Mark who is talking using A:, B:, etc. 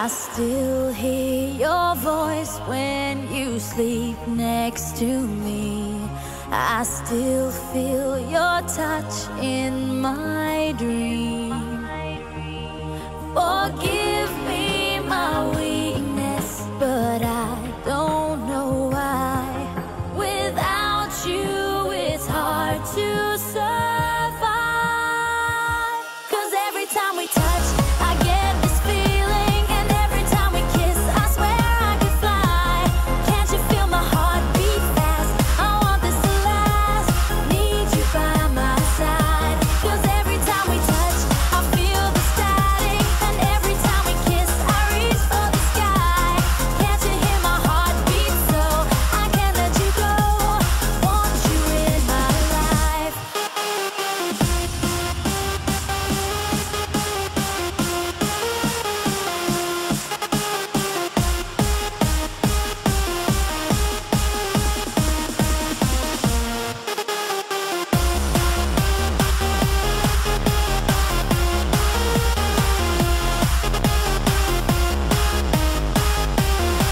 A: I still hear your voice when you sleep next to me. I still feel your touch in my dream. Forgive me my weakness, but I don't know why. Without you, it's hard to survive. 'Cause every time we touch